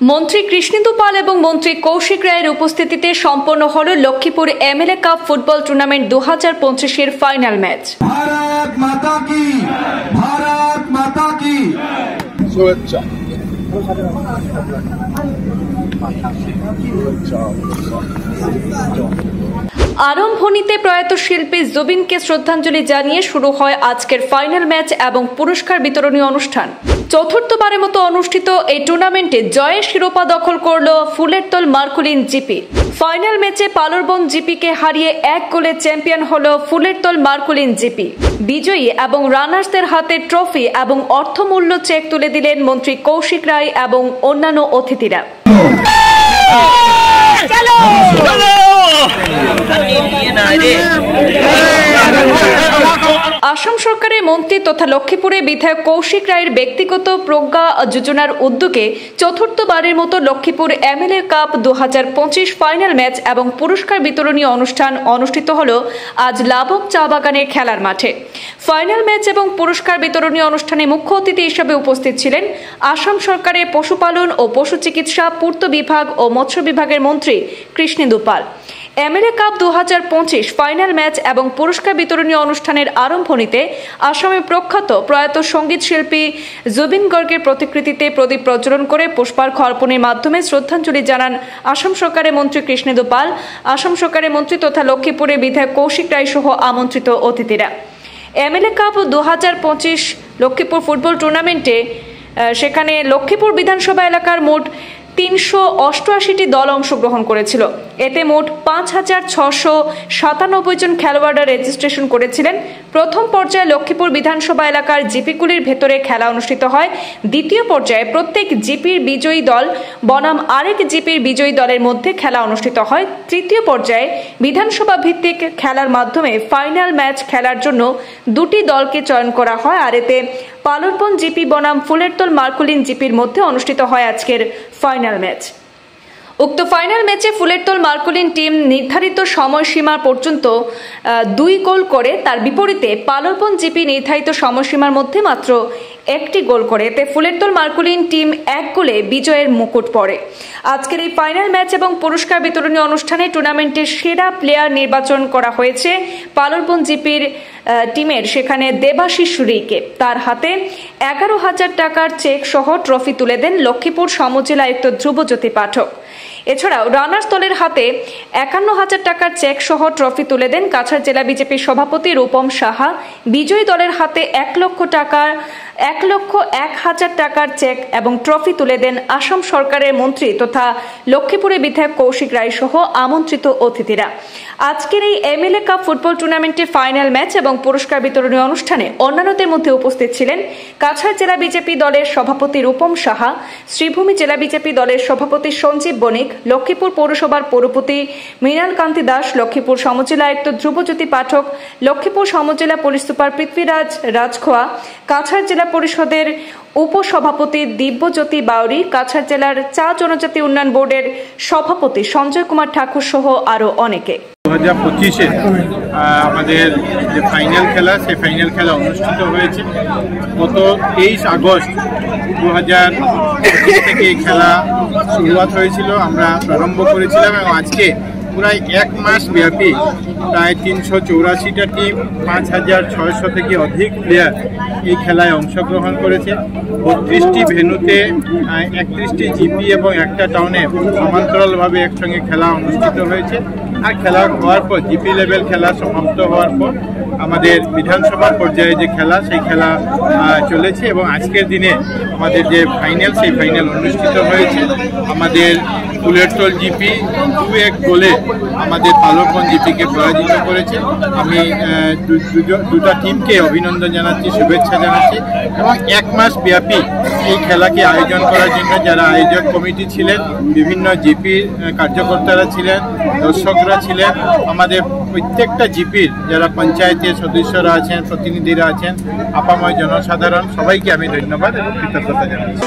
মন্ত্রী কৃষ্ণেন্দু পাল এবং মন্ত্রী কৌশিক রায়ের উপস্থিতিতে সম্পন্ন হল Lakshmipur MLA cup football tournament 2025-এর ফাইনাল ম্যাচ। भारत माता की, भारत माता की शुभेच्छा। আরম্ভণীতে প্রয়াত শিল্পী জুবিনকে শ্রদ্ধাঞ্জলি জানিয়ে শুরু হয় আজকের ফাইনাল ম্যাচ এবং পুরস্কার বিতরণী অনুষ্ঠান। চতুর্থবারের মতো অনুষ্ঠিত এই টুর্নামেন্টে জয়ের শিরোপা দখল করল ফুলেরতল মার্কুলিন জিপি। ফাইনাল ম্যাচে পালরবন জিপিকে হারিয়ে 1 গোলে চ্যাম্পিয়ন হল ফুলেরতল মার্কুলিন জিপি। বিজয়ী এবং রানার্সদের হাতে ট্রফি এবং অর্থমূল্য চেক তুলে দিলেন মন্ত্রী কৌশিক রায় এবং অন্যান্য অতিথিরা। আসাম সরকারের মন্ত্রী তথা লক্ষ্মীপুরে বিধায়ক কৌশিক রায়ের ব্যক্তিগত প্রজ্ঞা যোজনার উদ্যোগে চতুর্থবারের মতো Lakshmipur MLA cup 2025 final match এবং পুরস্কার বিতরণী অনুষ্ঠান অনুষ্ঠিত হল আজ লাবক চা বাগানের খেলার মাঠে। ফাইনাল ম্যাচ এবং পুরস্কার বিতরণী অনুষ্ঠানে মুখ্য অতিথি হিসেবে উপস্থিত ছিলেন আসাম সরকারের পশুপালন ও পশু চিকিৎসা, পূর্ত বিভাগ ও মৎস্য বিভাগের মন্ত্রী কৃষ্ণেন্দু পাল। এমএলএ কাপ 2025 ফাইনাল ম্যাচ এবং পুরস্কার বিতরণী অনুষ্ঠানের আরম্ভণীতে আসামের প্রখ্যাত প্রয়াত সঙ্গীত শিল্পী জুবিন গর্গের প্রতিকৃতিতে প্রদীপ প্রজ্বলন করে পুষ্পার্ঘ্য অর্পণের মাধ্যমে শ্রদ্ধাঞ্জলি জানান আসাম সরকারের মন্ত্রী কৃষ্ণেন্দু পাল, আসাম সরকারের মন্ত্রী তথা লক্ষ্মীপুরের বিধায়ক কৌশিক রায় সহ আমন্ত্রিত অতিথিরা। এমএলএ কাপ 2025 লক্ষ্মীপুর ফুটবল টুর্নামেন্টে সেখানে লক্ষ্মীপুর বিধানসভা এলাকার মোট 388টি দল অংশগ্রহণ করেছিল। এতে মোট 5,697 জন খেলোয়াড়রা রেজিস্ট্রেশন করেছিলেন। প্রথম পর্যায়ে লক্ষ্মীপুর বিধানসভা এলাকার জিপিগুলির ভেতরে খেলা অনুষ্ঠিত হয়। দ্বিতীয় পর্যায়ে প্রত্যেক জিপির বিজয়ী দল বনাম আরেক জিপির বিজয়ী দলের মধ্যে খেলা অনুষ্ঠিত হয়। তৃতীয় পর্যায়ে বিধানসভা ভিত্তিক খেলার মাধ্যমে ফাইনাল ম্যাচ খেলার জন্য 2টি দলকে চয়ন করা হয়। আর এতে পালরবন জিপি বনাম ফুলেরতল মার্কুলিন জিপির মধ্যে অনুষ্ঠিত হয় আজকের ফাইনাল ম্যাচ। উক্ত ফাইনাল ম্যাচে ফুলেরতল মার্কুলিন টিম নির্ধারিত সময়সীমা পর্যন্ত 2 গোল করে, তার বিপরীতে পালরবন জিপি নির্ধারিত সময়সীমার মধ্যে মাত্র 1টি গোল করে। এতে ফুলেরতল মার্কুলিন টিম 1 গোলে বিজয়ের মুকুট পড়ে। আজকের এই ফাইনাল ম্যাচ এবং পুরস্কার বিতরণী অনুষ্ঠানে টুর্নামেন্টের সেরা প্লেয়ার নির্বাচন করা হয়েছে পালরবন জিপির টিমের সেখানে দেবাশিস রিকে। তার হাতে 11,000 টাকার চেক সহ ট্রফি তুলে দেন লক্ষ্মীপুর সমজেলা আয়ুক্ত ধ্রুবজ্যোতি পাঠক। এছাড়াও রানার্স দলের হাতে 51,000 টাকার চেক সহ ট্রফি তুলে দেন কাছাড় জেলা বিজেপির সভাপতি রূপম সাহা। বিজয়ী দলের হাতে 1,01,000 টাকার চেক এবং ট্রফি তুলে দেন আসাম সরকারের মন্ত্রী তথা লক্ষ্মীপুরের বিধায়ক কৌশিক রায় সহ আমন্ত্রিত অতিথিরা। আজকের এই এমএলএ কাপ ফুটবল টুর্নামেন্টের ফাইনাল ম্যাচ এবং পুরস্কার বিতরণী অনুষ্ঠানে অন্যান্যদের মধ্যে উপস্থিত ছিলেন কাছাড় জেলা বিজেপি দলের সভাপতি রূপম সাহা, শ্রীভূমি জেলা বিজেপি দলের সভাপতি সঞ্জীব বণিক, লক্ষ্মীপুর পৌরসভার পৌরপতি মৃণাল কান্তি দাস, লক্ষ্মীপুর সমজেলা আয়ুক্ত ধ্রুবজ্যোতি পাঠক, লক্ষ্মীপুর সমজেলা পুলিশ সুপার পৃথ্বীরাজ রাজখোয়া, কাছাড় জেলা পরিষদের উপসভাপতি দিব্যজ্যোতি বাউরি, কাছাড় জেলার চা জনজাতি উন্নয়ন বোর্ডের সভাপতি সঞ্জয় কুমার ঠাকুর সহ আরো অনেকে। 2025-এ আমাদের যে ফাইনাল খেলা, সেই ফাইনাল খেলা অনুষ্ঠিত হয়েছে। গত 23 আগস্ট 2025 থেকে এই খেলা শুরুয়াত হয়েছিল, আমরা প্রারম্ভ করেছিলাম এবং আজকে প্রায় 1 মাস ব্যাপী প্রায় 384টা টিম, 5,600 থেকে অধিক প্লেয়ার এই খেলায় অংশগ্রহণ করেছে। 32টি ভেন্যুতে 31টি জিপি এবং একটা টাউনে সমান্তরালভাবে একসঙ্গে খেলা অনুষ্ঠিত হয়েছে। আর খেলা হওয়ার পর জিপি লেভেল খেলা সমাপ্ত হওয়ার পর আমাদের বিধানসভা পর্যায়ে যে খেলা, সেই খেলা চলেছে এবং আজকের দিনে আমাদের যে ফাইনাল, সেই ফাইনাল অনুষ্ঠিত হয়েছে। আমাদের ফুলেরতল জিপি 2-1 গোলে আমাদের পালরবন জিপিকে পরাজিত করেছে। আমি দুটা টিমকে অভিনন্দন জানাচ্ছি, শুভেচ্ছা জানাচ্ছি এবং 1 মাস ব্যাপী এই খেলাকে আয়োজন করার জন্য যারা আয়োজক কমিটি ছিলেন, বিভিন্ন জিপির কার্যকর্তারা ছিলেন, দর্শকরা ছিলেন, আমাদের প্রত্যেকটা জিপির যারা পঞ্চায়েতের সদস্যরা আছেন, প্রতিনিধিরা আছেন, আপাময় জনসাধারণ, সবাইকে আমি ধন্যবাদ এবং কৃতজ্ঞতা জানাচ্ছি।